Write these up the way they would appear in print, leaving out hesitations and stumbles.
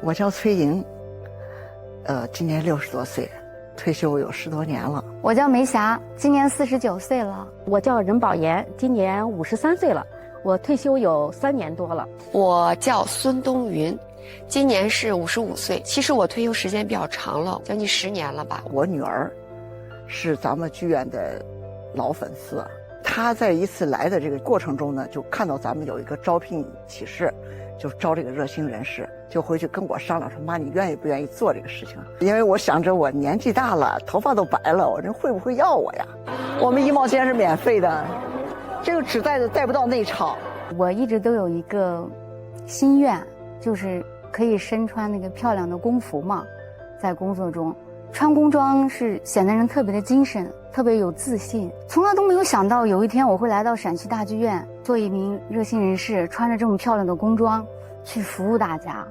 我叫崔莹，今年60多岁，退休有10多年了。我叫梅霞，今年49岁了。我叫任宝岩，今年53岁了，我退休有3年多了。我叫孙冬云，今年是55岁。其实我退休时间比较长了，将近10年了吧。我女儿是咱们剧院的老粉丝，她在一次来的这个过程中呢，就看到咱们有一个招聘启事，就招这个热心人士，就回去跟我商量说：“妈，你愿意不愿意做这个事情？”因为我想着我年纪大了，头发都白了，我这会不会要我呀？我们1毛钱是免费的，这个纸袋子带不到内场。我一直都有一个心愿，就是可以身穿那个漂亮的工服嘛，在工作中穿工装是显得人特别的精神，特别有自信。从来都没有想到有一天我会来到陕西大剧院，做一名热心人士，穿着这么漂亮的工装去服务大家，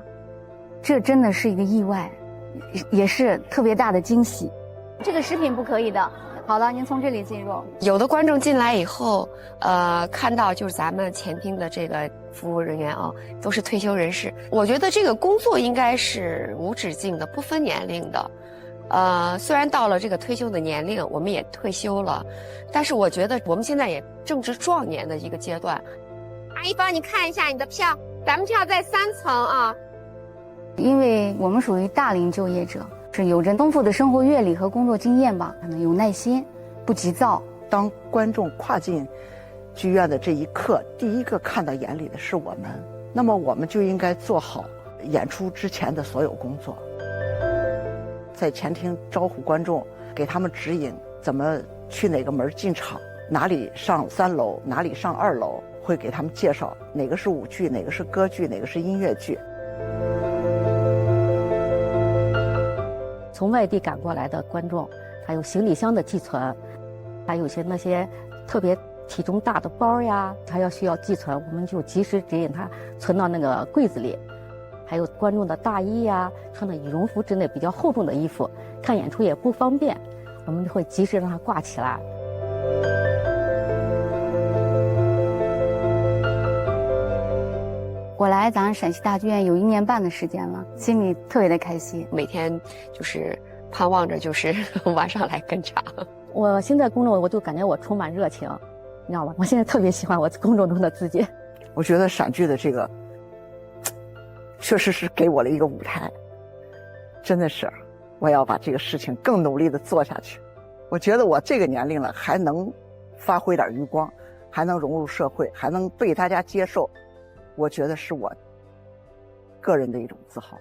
这真的是一个意外，也是特别大的惊喜。这个食品不可以的。好了，您从这里进入。有的观众进来以后，看到就是咱们前厅的这个服务人员啊，都是退休人士。我觉得这个工作应该是无止境的，不分年龄的。虽然到了这个退休的年龄，我们也退休了，但是我觉得我们现在也正值壮年的一个阶段。阿姨帮你看一下你的票，咱们票在3层啊。因为我们属于大龄就业者，是有着丰富的生活阅历和工作经验吧，可能有耐心，不急躁。当观众跨进剧院的这一刻，第一个看到眼里的是我们，那么我们就应该做好演出之前的所有工作，在前厅招呼观众，给他们指引怎么去哪个门进场，哪里上3楼，哪里上2楼，会给他们介绍哪个是舞剧，哪个是歌剧，哪个是音乐剧。从外地赶过来的观众，还有行李箱的寄存，还有那些特别体重大的包呀，还需要寄存，我们就及时指引他存到那个柜子里。还有观众的大衣呀，穿的羽绒服之类比较厚重的衣服，看演出也不方便，我们会及时让它挂起来。我来咱陕西大剧院有1年半的时间了，心里特别的开心。每天就是盼望着就是晚上来跟场。我现在工作，我就感觉我充满热情，你知道吗？我现在特别喜欢我工作中的自己。我觉得陕剧的这个确实是给我了一个舞台，真的是我要把这个事情更努力的做下去。我觉得我这个年龄了还能发挥点余光，还能融入社会，还能被大家接受，我觉得是我个人的一种自豪。